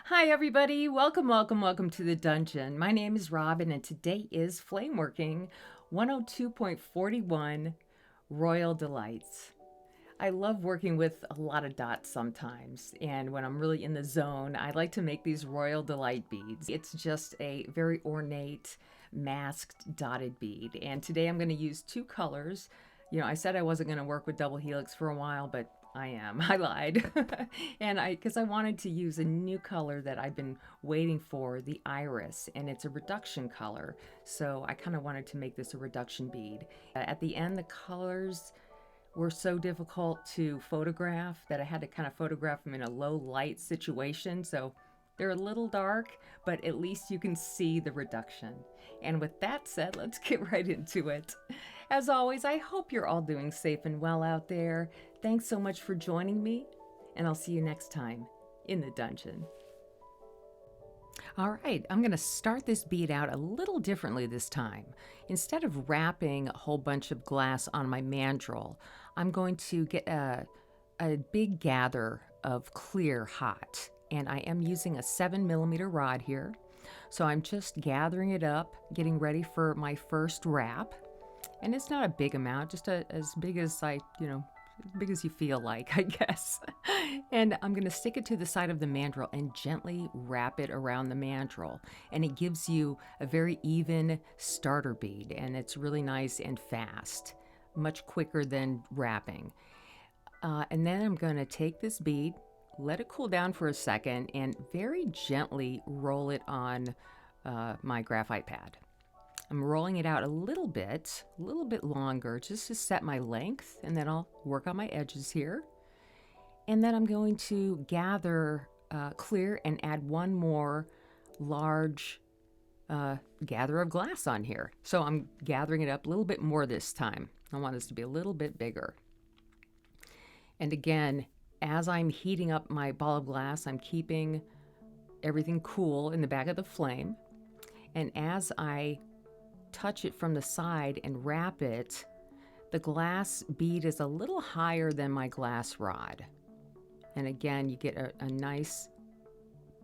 Hi, everybody. Welcome, welcome, welcome to the dungeon. My name is Robin, and today is Flameworking 102.41 Royal Delights. I love working with a lot of dots sometimes, and when I'm really in the zone, I like to make these Royal Delight beads. It's just a very ornate, masked dotted bead, and today I'm going to use two colors. I said I wasn't going to work with double helix for a while, but I am. I lied. Because I wanted to use a new color that I've been waiting for, the iris, and it's a reduction color. So I kind of wanted to make this a reduction bead. At the end, the colors were so difficult to photograph that I had to kind of photograph them in a low light situation. So they're a little dark, but at least you can see the reduction. And with that said, let's get right into it. As always, I hope you're all doing safe and well out there. Thanks so much for joining me, and I'll see you next time in the dungeon. All right, I'm going to start this bead out a little differently this time. Instead of wrapping a whole bunch of glass on my mandrel, I'm going to get a big gather of clear hot. And I am using a 7mm rod here. So I'm just gathering it up, getting ready for my first wrap. And it's not a big amount, just as big as as big as you feel like, I guess. And I'm going to stick it to the side of the mandrel and gently wrap it around the mandrel. And it gives you a very even starter bead, and it's really nice and fast, much quicker than wrapping. And then I'm going to take this bead, let it cool down for a second, and very gently roll it on my graphite pad. I'm rolling it out a little bit longer, just to set my length, and then I'll work on my edges here. And then I'm going to gather clear and add one more large gather of glass on here. So I'm gathering it up a little bit more this time. I want this to be a little bit bigger. And again, as I'm heating up my ball of glass, I'm keeping everything cool in the back of the flame. And as I touch it from the side and wrap it, the glass bead is a little higher than my glass rod. And again, you get a nice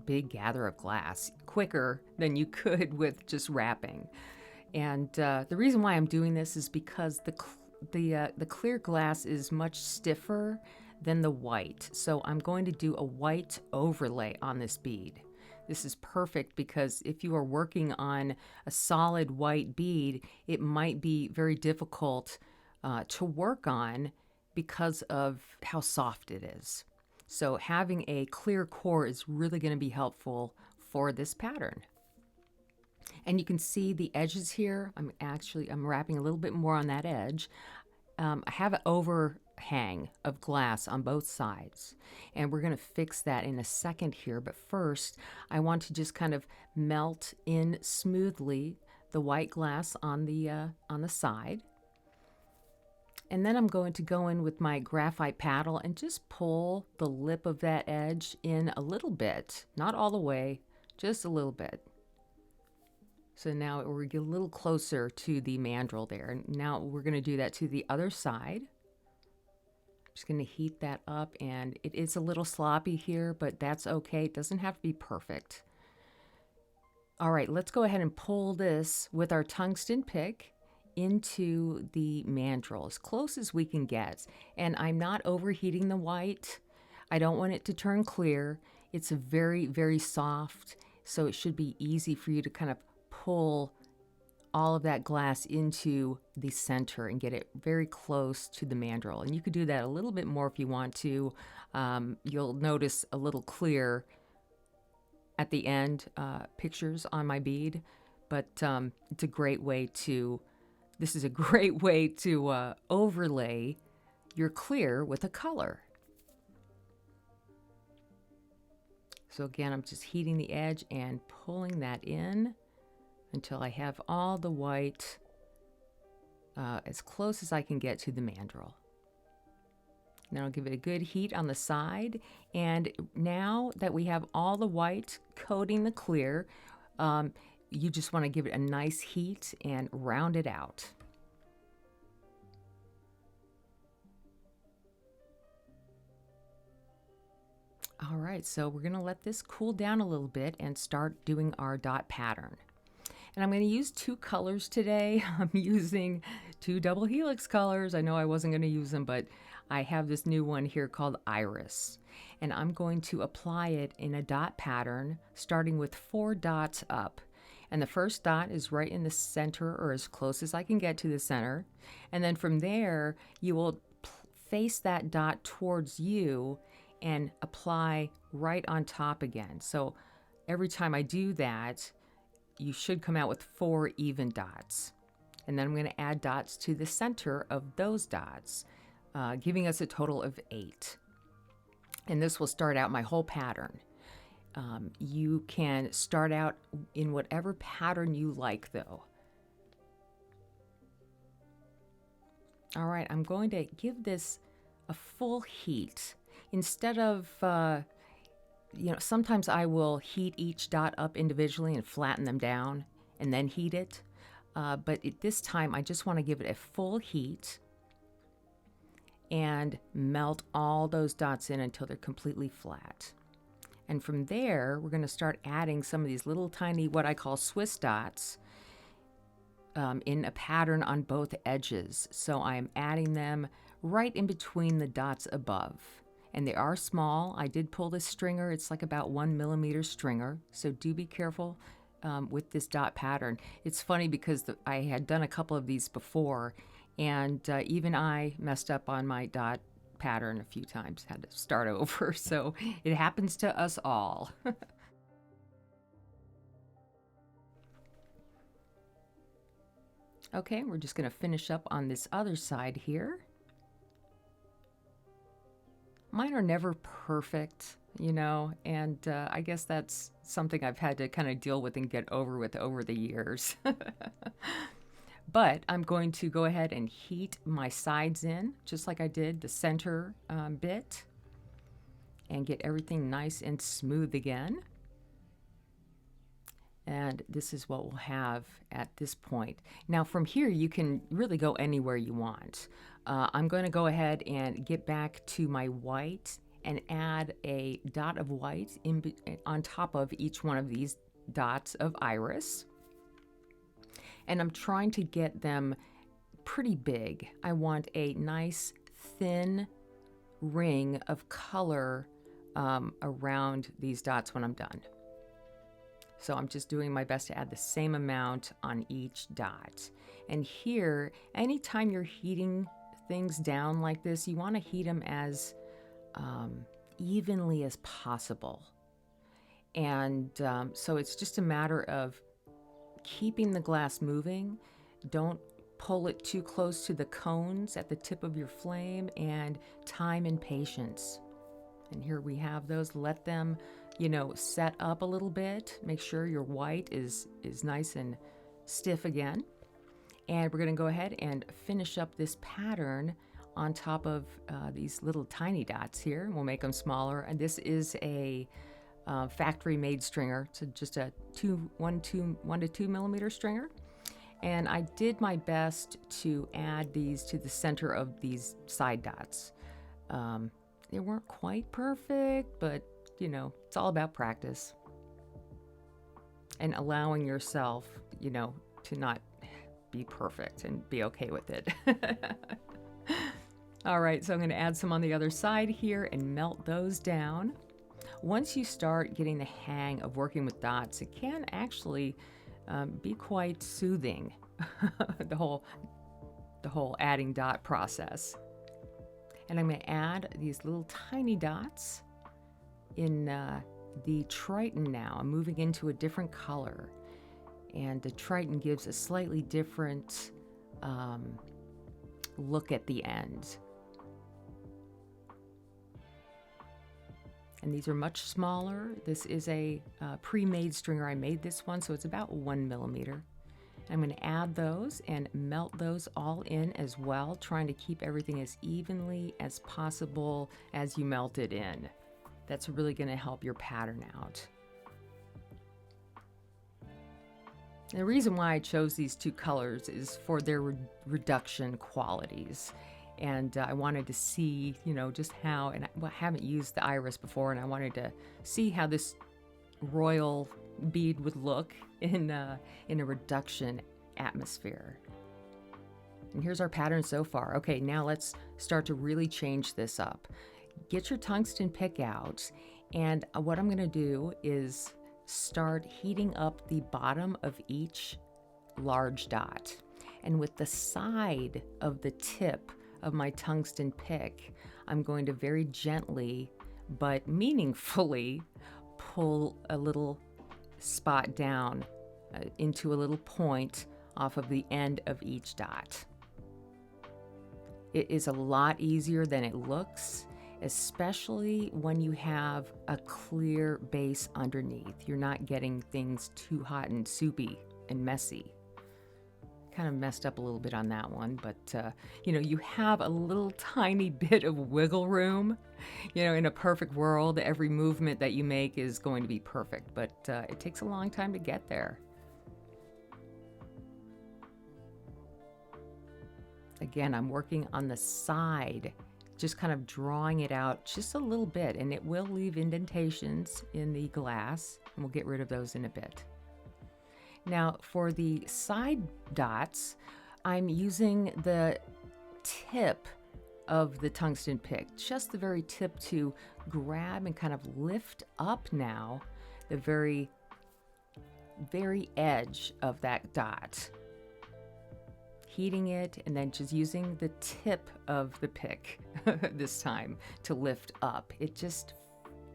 big gather of glass quicker than you could with just wrapping. And the reason why I'm doing this is because the clear glass is much stiffer than the white. So I'm going to do a white overlay on this bead. This is perfect because if you are working on a solid white bead, it might be very difficult to work on because of how soft it is. So having a clear core is really going to be helpful for this pattern. And you can see the edges here. I'm wrapping a little bit more on that edge. I have an overhang of glass on both sides, and we're going to fix that in a second here. But first, I want to just kind of melt in smoothly the white glass on the side. And then I'm going to go in with my graphite paddle and just pull the lip of that edge in a little bit, not all the way, just a little bit. So now we're getting a little closer to the mandrel there. And now we're going to do that to the other side. I'm just going to heat that up, and it is a little sloppy here, but that's okay. It doesn't have to be perfect. All right, let's go ahead and pull this with our tungsten pick into the mandrel as close as we can get. And I'm not overheating the white. I don't want it to turn clear. It's very, very soft, so it should be easy for you to kind of pull all of that glass into the center and get it very close to the mandrel. And you could do that a little bit more if you want to. You'll notice a little clear at the end pictures on my bead, but it's a great way to overlay your clear with a color. So again, I'm just heating the edge and pulling that in until I have all the white as close as I can get to the mandrel. Now I'll give it a good heat on the side. And now that we have all the white coating the clear, you just want to give it a nice heat and round it out. All right, so we're gonna let this cool down a little bit and start doing our dot pattern. And I'm gonna use two colors today. I'm using two double helix colors. I know I wasn't gonna use them, but I have this new one here called Iris. And I'm going to apply it in a dot pattern, starting with 4 dots up. And the first dot is right in the center, or as close as I can get to the center. And then from there, you will face that dot towards you and apply right on top again. So every time I do that, you should come out with 4 even dots. And then I'm going to add dots to the center of those dots, giving us a total of 8. And this will start out my whole pattern. You can start out in whatever pattern you like, though. All right, I'm going to give this a full heat. Instead of, sometimes I will heat each dot up individually and flatten them down and then heat it. But at this time, I just want to give it a full heat and melt all those dots in until they're completely flat. And from there, we're going to start adding some of these little tiny, what I call Swiss dots, in a pattern on both edges. So I'm adding them right in between the dots above. And they are small. I did pull this stringer. It's like about 1 millimeter stringer. So do be careful with this dot pattern. It's funny because I had done a couple of these before, and even I messed up on my dot pattern a few times, had to start over. So it happens to us all. Okay, we're just going to finish up on this other side here. Mine are never perfect, and I guess that's something I've had to kind of deal with and get over with over the years. But I'm going to go ahead and heat my sides in, just like I did the center bit, and get everything nice and smooth again. And this is what we'll have at this point. Now from here, you can really go anywhere you want. I'm going to go ahead and get back to my white and add a dot of white on top of each one of these dots of iris. And I'm trying to get them pretty big. I want a nice thin ring of color around these dots when I'm done. So I'm just doing my best to add the same amount on each dot. And here, anytime you're heating things down like this, you want to heat them as evenly as possible. And so it's just a matter of keeping the glass moving. Don't pull it too close to the cones at the tip of your flame, and time and patience. And here we have those. Let them, set up a little bit. Make sure your white is nice and stiff again. And we're going to go ahead and finish up this pattern on top of these little tiny dots here. We'll make them smaller. And this is a factory-made stringer. It's just a 1 to 2 millimeter stringer. And I did my best to add these to the center of these side dots. They weren't quite perfect, but it's all about practice and allowing yourself, to not be perfect and be okay with it. All right, so I'm going to add some on the other side here and melt those down. Once you start getting the hang of working with dots, it can actually be quite soothing, the whole adding dot process. And I'm going to add these little tiny dots in the Triton now. I'm moving into a different color. And the Triton gives a slightly different look at the end. And these are much smaller. This is a pre-made stringer. I made this one, so it's about 1 millimeter. I'm going to add those and melt those all in as well, trying to keep everything as evenly as possible as you melt it in. That's really going to help your pattern out. The reason why I chose these two colors is for their reduction qualities. And I wanted to see, just how, and I haven't used the iris before, and I wanted to see how this royal bead would look in a reduction atmosphere. And here's our pattern so far. Okay, now let's start to really change this up. Get your tungsten pick out, and what I'm going to do is start heating up the bottom of each large dot. And with the side of the tip of my tungsten pick, I'm going to very gently but meaningfully pull a little spot down into a little point off of the end of each dot. It is a lot easier than it looks, especially when you have a clear base underneath. You're not getting things too hot and soupy and messy. Kind of messed up a little bit on that one, but you have a little tiny bit of wiggle room. In a perfect world, every movement that you make is going to be perfect, but it takes a long time to get there. Again, I'm working on the side, just kind of drawing it out just a little bit, and it will leave indentations in the glass, and we'll get rid of those in a bit. Now, for the side dots, I'm using the tip of the tungsten pick, just the very tip, to grab and kind of lift up now the very, very edge of that dot. Heating it, and then just using the tip of the pick this time to lift up. It just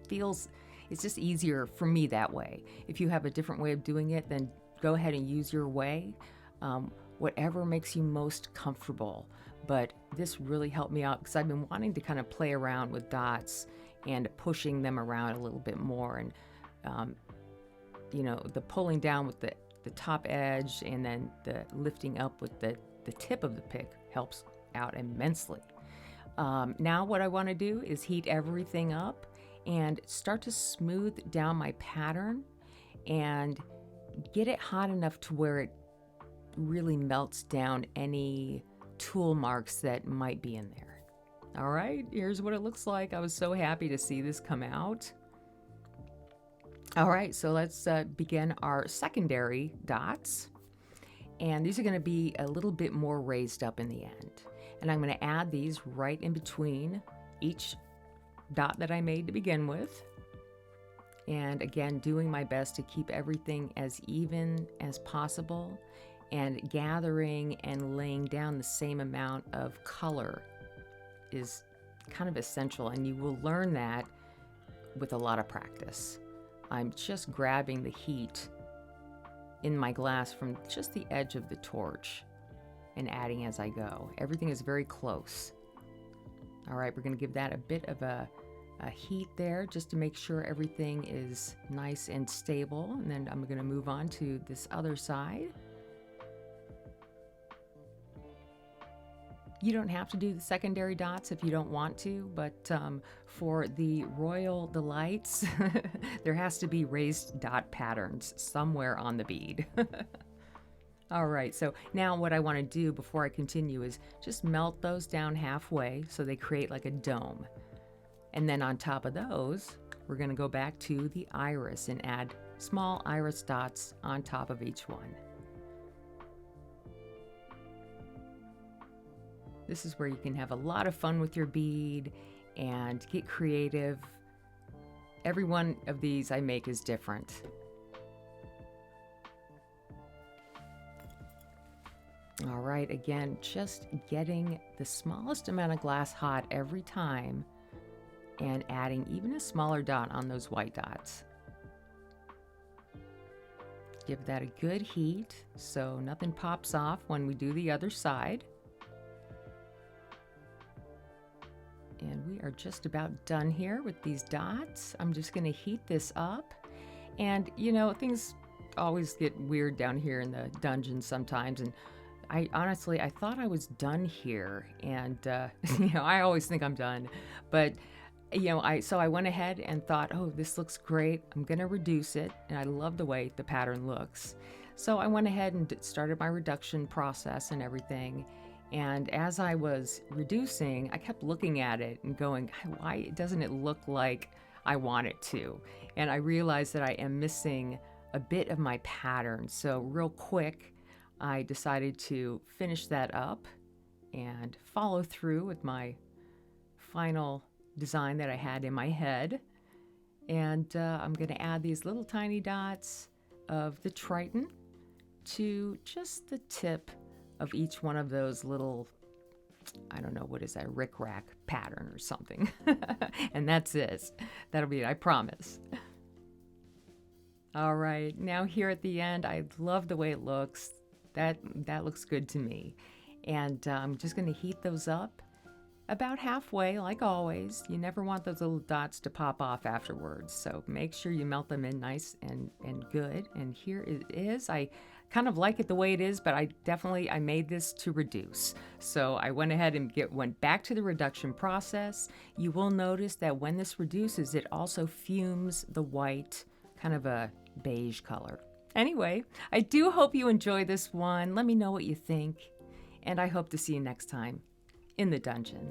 feels, it's just easier for me that way. If you have a different way of doing it, then go ahead and use your way, whatever makes you most comfortable. But this really helped me out because I've been wanting to kind of play around with dots and pushing them around a little bit more. And, the pulling down with the top edge and then the lifting up with the tip of the pick helps out immensely. Now what I want to do is heat everything up and start to smooth down my pattern and get it hot enough to where it really melts down any tool marks that might be in there. All right, here's what it looks like. I was so happy to see this come out. All right, so let's begin our secondary dots. And these are going to be a little bit more raised up in the end. And I'm going to add these right in between each dot that I made to begin with. And again, doing my best to keep everything as even as possible and gathering and laying down the same amount of color is kind of essential. And you will learn that with a lot of practice. I'm just grabbing the heat in my glass from just the edge of the torch and adding as I go. Everything is very close. All right, we're going to give that a bit of a heat there just to make sure everything is nice and stable. And then I'm going to move on to this other side. You don't have to do the secondary dots if you don't want to, but for the Royal Delights, there has to be raised dot patterns somewhere on the bead. All right, so now what I want to do before I continue is just melt those down halfway so they create like a dome. And then on top of those, we're going to go back to the iris and add small iris dots on top of each one. This is where you can have a lot of fun with your bead and get creative. Every one of these I make is different. All right, again, just getting the smallest amount of glass hot every time and adding even a smaller dot on those white dots. Give that a good heat so nothing pops off when we do the other side. And we are just about done here with these dots. I'm just going to heat this up. And, things always get weird down here in the dungeon sometimes. And I thought I was done here. And, I always think I'm done. But, so I went ahead and thought, oh, this looks great. I'm going to reduce it. And I love the way the pattern looks. So I went ahead and started my reduction process and everything. And as I was reducing, I kept looking at it and going, why doesn't it look like I want it to? And I realized that I am missing a bit of my pattern. So real quick, I decided to finish that up and follow through with my final design that I had in my head. And I'm going to add these little tiny dots of the Triton to just the tip of each one of those little, I don't know, what is that, rickrack pattern or something. And that's it. That'll be it, I promise. All right, now here at the end, I love the way it looks. That looks good to me. And I'm just going to heat those up about halfway, like always. You never want those little dots to pop off afterwards, so make sure you melt them in nice and good. And here it is. I kind of like it the way it is, but I made this to reduce. So I went ahead and went back to the reduction process. You will notice that when this reduces, it also fumes the white, kind of a beige color. Anyway, I do hope you enjoy this one. Let me know what you think, and I hope to see you next time in the dungeon.